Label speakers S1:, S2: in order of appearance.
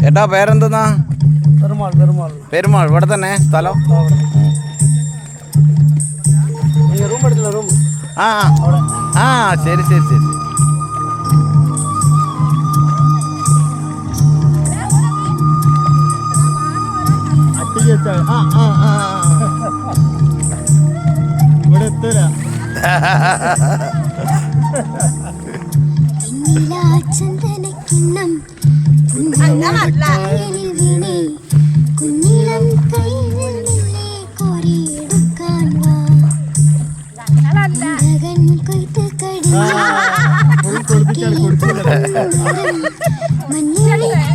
S1: ഏട്ടാ പേരെന്തെന്നാ? പെരുമാൾ. ഇവിടെ തന്നെ സ്ഥലം? ആ ആ ശരി ശരി ശരി.
S2: ഇവിടെ എത്തൂല.
S3: മഞ്ഞ